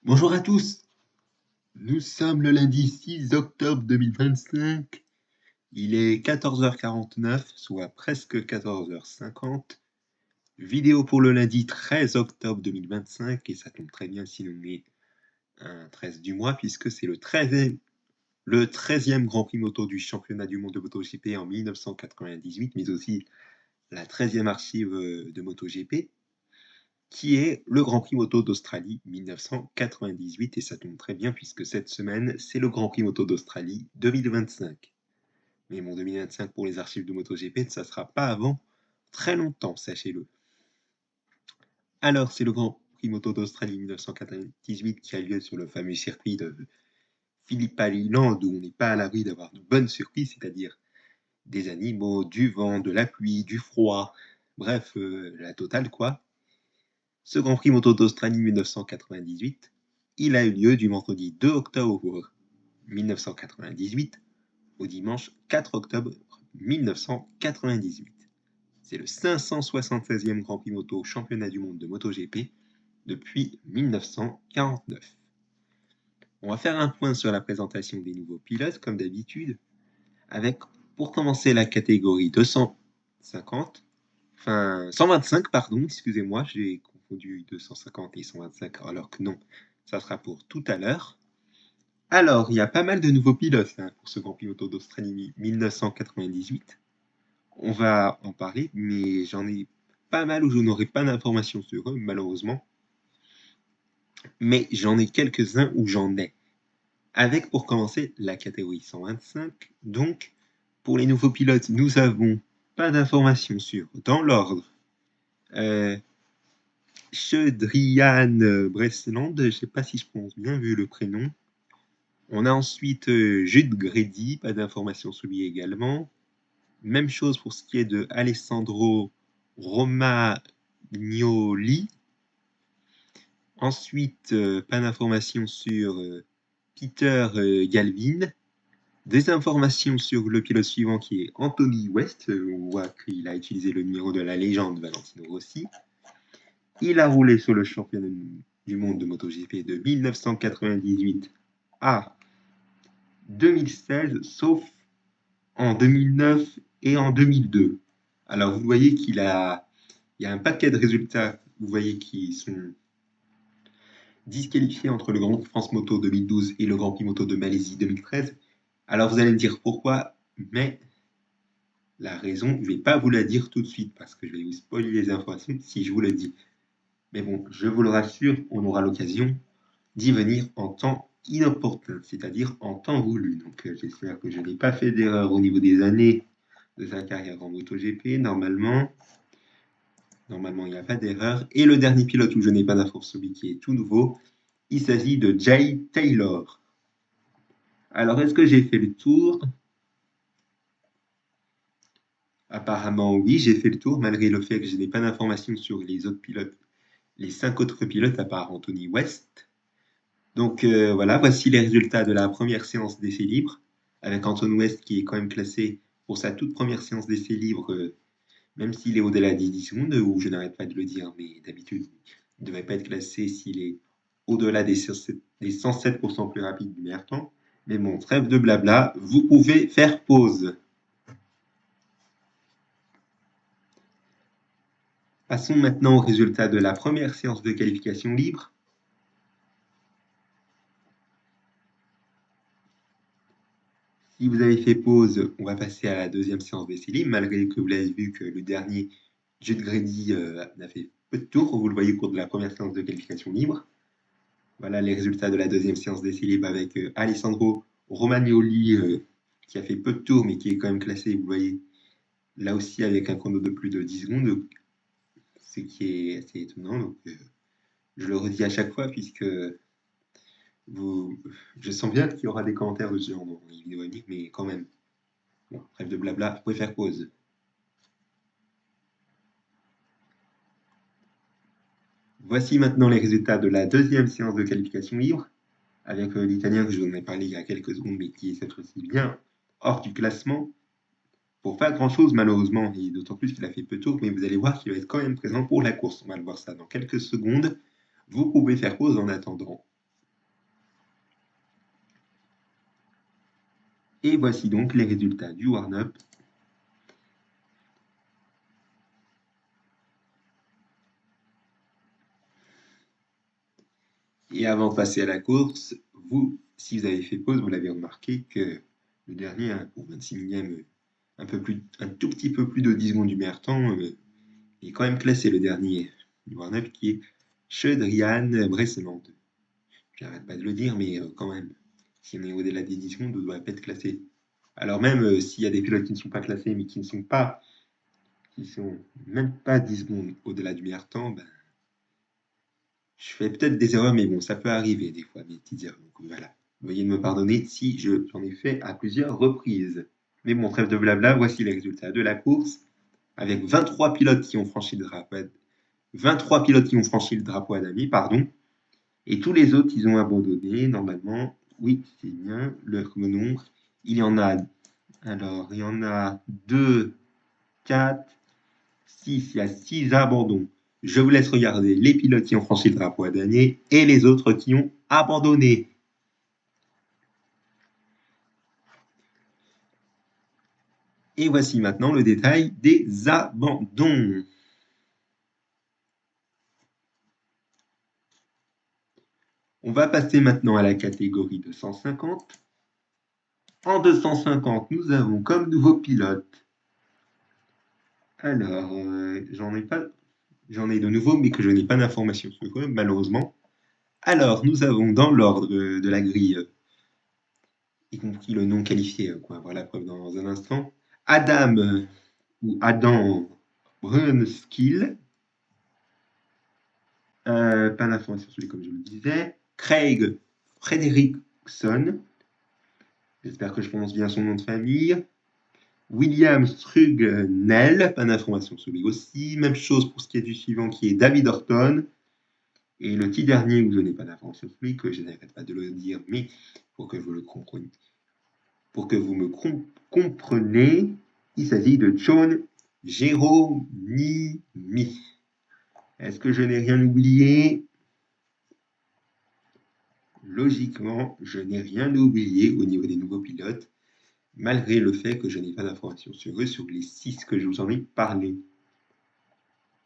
Bonjour à tous, nous sommes le lundi 6 octobre 2025. Il est 14h49, soit presque 14h50. Vidéo pour le lundi 13 octobre 2025, et ça tombe très bien si l'on est un 13 du mois, puisque c'est le 13e Grand Prix moto du championnat du monde de MotoGP en 1998, mais aussi la 13e archive de MotoGP, qui est le Grand Prix moto d'Australie 1998, et ça tombe très bien puisque cette semaine, c'est le Grand Prix moto d'Australie 2025. Mais bon, 2025 pour les archives de MotoGP, ça ne sera pas avant très longtemps, sachez-le. Alors, c'est le Grand Prix moto d'Australie 1998 qui a lieu sur le fameux circuit de Phillip Island, où on n'est pas à l'abri d'avoir de bonnes surprises, c'est-à-dire des animaux, du vent, de la pluie, du froid, bref, la totale quoi. Ce Grand Prix moto d'Australie 1998, il a eu lieu du vendredi 2 octobre 1998 au dimanche 4 octobre 1998. C'est le 576e Grand Prix moto championnat du monde de MotoGP depuis 1949. On va faire un point sur la présentation des nouveaux pilotes, comme d'habitude, avec, pour commencer, la catégorie 125, pardon, excusez-moi, j'ai confondu 250 et 125, alors que non, ça sera pour tout à l'heure. Alors, il y a pas mal de nouveaux pilotes pour ce Grand Prix moto d'Australie 1998. On va en parler, mais j'en ai pas mal où je n'aurai pas d'informations sur eux, malheureusement. Mais j'en ai quelques-uns où j'en ai. Avec, pour commencer, la catégorie 125. Donc, pour les nouveaux pilotes, nous avons pas d'informations sur, dans l'ordre, Shedrian Bresland, je ne sais pas si je prononce bien vu le prénom. On a ensuite Jude Grady, pas d'informations sur lui également. Même chose pour ce qui est de Alessandro Romagnoli. Ensuite, pas d'informations sur Peter Galvin. Des informations sur le pilote suivant qui est Anthony West. On voit qu'il a utilisé le numéro de la légende Valentino Rossi. Il a roulé sur le championnat du monde de MotoGP de 1998 à 2016, sauf en 2009 et en 2002. Alors vous voyez il y a un paquet de résultats, vous voyez, qui sont disqualifiés entre le Grand Prix France Moto 2012 et le Grand Prix Moto de Malaisie 2013. Alors vous allez me dire pourquoi, mais la raison, je ne vais pas vous la dire tout de suite parce que je vais vous spoiler les informations si je vous le dis. Mais bon, je vous le rassure, on aura l'occasion d'y venir en temps inopportun, c'est-à-dire en temps voulu. Donc j'espère que je n'ai pas fait d'erreur au niveau des années de sa carrière en MotoGP. Normalement, il n'y a pas d'erreur. Et le dernier pilote où je n'ai pas d'infos sur lui qui est tout nouveau, il s'agit de Jay Taylor. Alors, est-ce que j'ai fait le tour? Apparemment, oui, j'ai fait le tour, malgré le fait que je n'ai pas d'informations sur les autres pilotes, les 5 autres pilotes à part Anthony West. Donc voilà, voici les résultats de la première séance d'essai libre, avec Anthony West qui est quand même classé pour sa toute première séance d'essai libre, même s'il est au-delà des 10 secondes, où je n'arrête pas de le dire, mais d'habitude, il ne devrait pas être classé s'il est au-delà des 107% plus rapide du meilleur temps. Mais bon, trêve de blabla, vous pouvez faire pause. Passons maintenant aux résultats de la première séance de qualification libre. Si vous avez fait pause, on va passer à la deuxième séance d'essai libre, malgré que vous l'avez vu que le dernier Jude Grady n'a fait peu de tours, vous le voyez au cours de la première séance de qualification libre. Voilà les résultats de la deuxième séance d'essai libre avec Alessandro Romagnoli qui a fait peu de tours mais qui est quand même classé, vous voyez, là aussi avec un chrono de plus de 10 secondes, ce qui est assez étonnant. Donc, je le redis à chaque fois puisque je sens bien qu'il y aura des commentaires de ce genre dans les vidéos à venir, mais quand même. Bon, trêve de blabla, vous pouvez faire pause. Voici maintenant les résultats de la deuxième séance de qualification libre, avec l'Italien que je vous en ai parlé il y a quelques secondes, mais qui est cette fois-ci bien hors du classement. Pour pas grand-chose, malheureusement, et d'autant plus qu'il a fait peu de tours, mais vous allez voir qu'il va être quand même présent pour la course. On va le voir ça dans quelques secondes. Vous pouvez faire pause en attendant. Et voici donc les résultats du warm-up. Et avant de passer à la course, si vous avez fait pause, vous l'avez remarqué que le dernier, au 26 millième, un tout petit peu plus de 10 secondes du meilleur temps, est quand même classé le dernier du warm-up qui est Shedrian Bresseland. J'arrête pas de le dire, mais quand même, si on est au-delà des 10 secondes, on ne doit pas être classé. Alors même s'il y a des pilotes qui ne sont pas classés, mais qui sont même pas 10 secondes au-delà du meilleur temps, ben, je fais peut-être des erreurs, mais bon, ça peut arriver des fois, mes petites erreurs. Donc voilà, veuillez me pardonner si j'en ai fait à plusieurs reprises. Mais bon, trêve de blabla, voici les résultats de la course, avec 23 pilotes qui ont franchi le drapeau, 23 pilotes qui ont franchi le drapeau à Dami, pardon, et tous les autres, ils ont abandonné, normalement. Oui, c'est bien, leur nombre. Il y en a, alors, il y en a 2, 4, 6, il y a 6 abandons. Je vous laisse regarder les pilotes qui ont franchi le drapeau à Damier et les autres qui ont abandonné. Et voici maintenant le détail des abandons. On va passer maintenant à la catégorie 250. En 250, nous avons comme nouveau pilote. Alors, j'en ai de nouveau, mais que je n'ai pas d'informations sur eux, malheureusement. Alors, nous avons dans l'ordre de la grille, y compris le nom qualifié, on va voir la preuve dans un instant, Adam ou Adam Brunskill, pas d'informations sur lui comme je le disais, Craig Frederickson, j'espère que je prononce bien son nom de famille, William Strugnell, pas d'informations sur lui aussi, même chose pour ce qui est du suivant qui est David Orton, et le petit dernier où je n'ai pas d'informations sur lui, que je n'arrête pas de le dire, mais pour que vous le compreniez, pour que vous me compreniez, il s'agit de John Geronimi. Est-ce que je n'ai rien oublié? Logiquement, je n'ai rien oublié au niveau des nouveaux pilotes, malgré le fait que je n'ai pas d'informations sur eux, sur les 6 que je vous en ai parlé.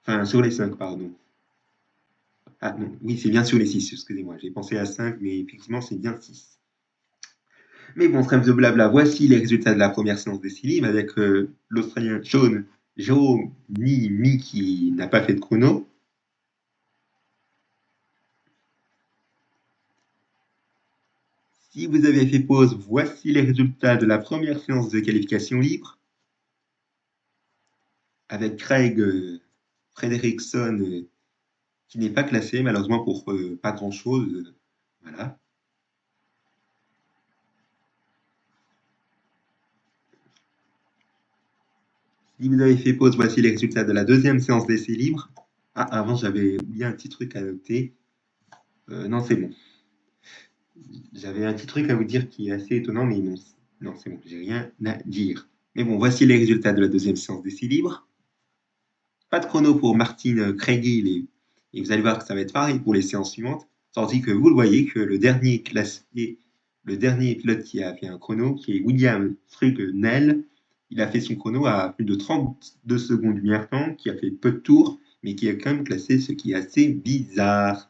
Enfin, sur les 5, pardon. Ah non, oui, c'est bien sur les 6, excusez-moi. J'ai pensé à 5, mais effectivement, c'est bien 6. Mais bon, trêve de blabla, voici les résultats de la première séance des livres avec l'Australien John Geronimi qui n'a pas fait de chrono. Si vous avez fait pause, voici les résultats de la première séance de qualification libre avec Craig Frederickson qui n'est pas classé malheureusement pour pas grand-chose. Voilà. Si vous avez fait pause, voici les résultats de la deuxième séance d'essai libre. Ah, avant j'avais oublié un petit truc à noter. Non, c'est bon. J'avais un petit truc à vous dire qui est assez étonnant, mais non, non c'est bon, j'ai rien à dire. Mais bon, voici les résultats de la deuxième séance d'essai libre. Pas de chrono pour Martin Craighill et vous allez voir que ça va être pareil pour les séances suivantes, tandis que vous le voyez que le dernier classé, le dernier pilote qui a fait un chrono, qui est William Strugnell, il a fait son chrono à plus de 32 secondes du meilleur temps, qui a fait peu de tours, mais qui a quand même classé, ce qui est assez bizarre.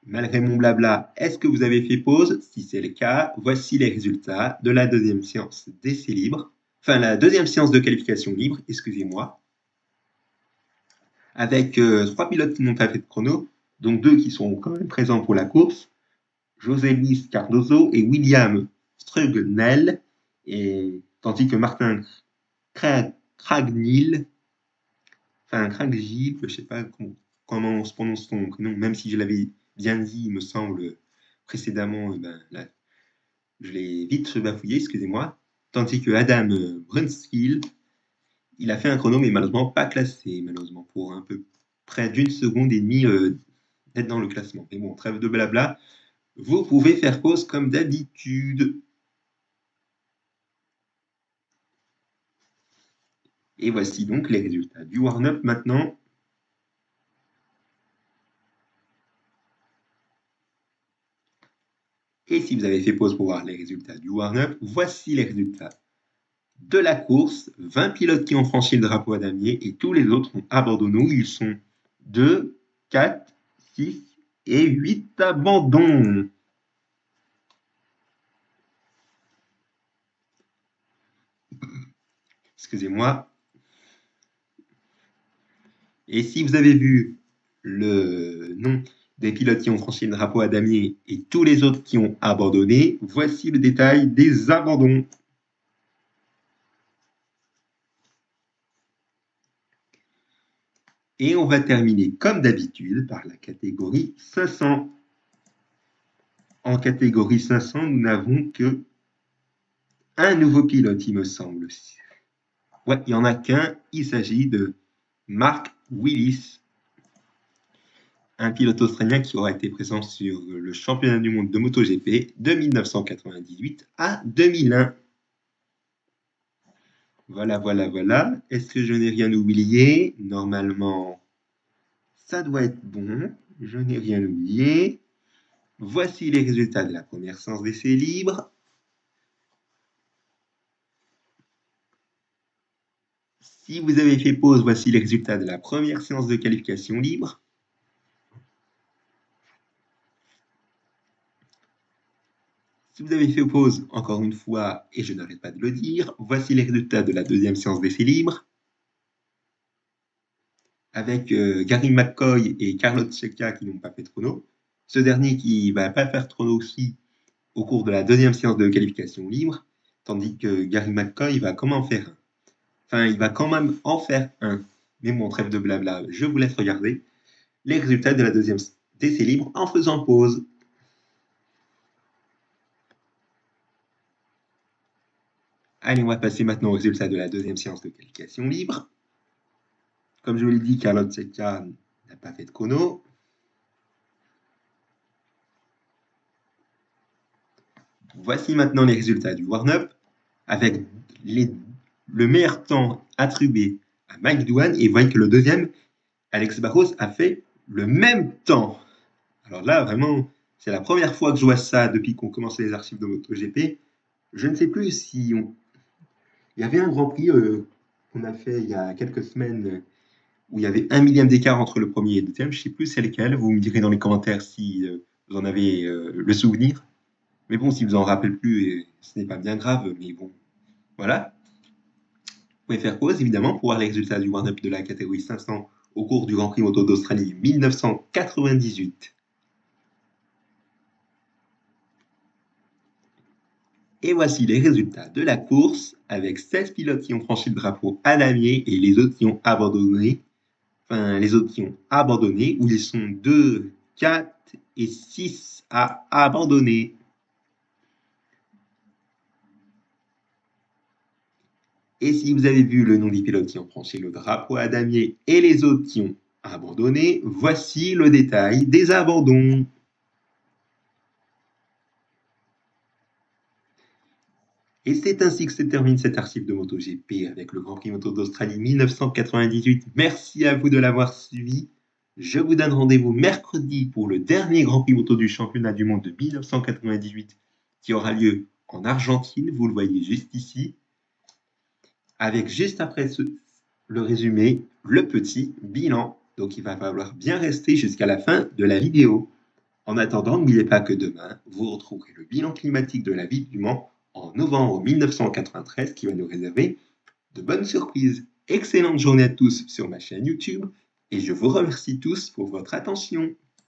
Malgré mon blabla, est-ce que vous avez fait pause? Si c'est le cas, voici les résultats de la deuxième séance d'essai libre, enfin la deuxième séance de qualification libre, excusez-moi, avec 3 pilotes qui n'ont pas fait de chrono, donc 2 qui sont quand même présents pour la course, José Luis Cardozo et William Strugnell, et tandis que Martin Cragnil, enfin Cragnil, je ne sais pas comment on se prononce son prénom, même si je l'avais bien dit, il me semble, précédemment, ben, là, je l'ai vite bafouillé, excusez-moi. Tandis que Adam Brunskill, il a fait un chrono, mais malheureusement pas classé, malheureusement, pour un peu près d'une seconde et demie d'être dans le classement. Mais bon, trêve de blabla, vous pouvez faire pause comme d'habitude. Et voici donc les résultats du warm-up maintenant. Et si vous avez fait pause pour voir les résultats du warm-up, voici les résultats de la course. 20 pilotes qui ont franchi le drapeau à damier et tous les autres ont abandonné. Ils sont 2, 4, 6 et 8 abandons. Excusez-moi. Et si vous avez vu le nom des pilotes qui ont franchi le drapeau à damier et tous les autres qui ont abandonné, voici le détail des abandons. Et on va terminer comme d'habitude par la catégorie 500. En catégorie 500, nous n'avons que un nouveau pilote, il me semble. Ouais, il n'y en a qu'un, il s'agit de Mark Willis, un pilote australien qui aura été présent sur le championnat du monde de MotoGP de 1998 à 2001. Voilà. Est-ce que je n'ai rien oublié? Normalement, ça doit être bon. Je n'ai rien oublié. Voici les résultats de la première séance d'essai libre. Si vous avez fait pause, voici les résultats de la première séance de qualification libre. Si vous avez fait pause, encore une fois, et je n'arrête pas de le dire, voici les résultats de la deuxième séance d'essai libre. Avec Gary McCoy et Carlos Checa qui n'ont pas fait de chrono. Ce dernier qui ne va pas faire de chrono aussi au cours de la deuxième séance de qualification libre, tandis que Gary McCoy va comment faire un. Enfin, il va quand même en faire un. Mais bon, trêve de blabla, je vous laisse regarder les résultats de la deuxième d'essai libre en faisant pause. Allez, on va passer maintenant aux résultats de la deuxième séance de qualification libre. Comme je vous l'ai dit, Carlos Checa n'a pas fait de chrono. Voici maintenant les résultats du warm-up avec le meilleur temps attribué à Mike Doohan et vous voyez que le deuxième, Alex Barros, a fait le même temps. Alors là, vraiment, c'est la première fois que je vois ça depuis qu'on commence les archives de MotoGP. Je ne sais plus si il y avait un Grand Prix qu'on a fait il y a quelques semaines où il y avait 1 millième d'écart entre le premier et le deuxième. Je ne sais plus c'est lequel. Vous me direz dans les commentaires si vous en avez le souvenir. Mais bon, si vous en rappelez plus, ce n'est pas bien grave. Mais bon, voilà. Vous pouvez faire pause, évidemment, pour voir les résultats du warm-up de la catégorie 500 au cours du Grand Prix Moto d'Australie 1998. Et voici les résultats de la course avec 16 pilotes qui ont franchi le drapeau à damier et les autres qui ont abandonné. Enfin, les autres qui ont abandonné, où ils sont 2, 4 et 6 à abandonner. Et si vous avez vu le nom des pilotes qui ont franchi le drapeau à damier et les autres qui ont abandonné, voici le détail des abandons. Et c'est ainsi que se termine cette archive de MotoGP avec le Grand Prix Moto d'Australie 1998. Merci à vous de l'avoir suivi. Je vous donne rendez-vous mercredi pour le dernier Grand Prix Moto du championnat du monde de 1998 qui aura lieu en Argentine. Vous le voyez juste ici. Avec juste après le résumé, le petit bilan. Donc il va falloir bien rester jusqu'à la fin de la vidéo. En attendant, n'oubliez pas que demain, vous retrouverez le bilan climatique de la ville du Mans en novembre 1993 qui va nous réserver de bonnes surprises. Excellente journée à tous sur ma chaîne YouTube et je vous remercie tous pour votre attention.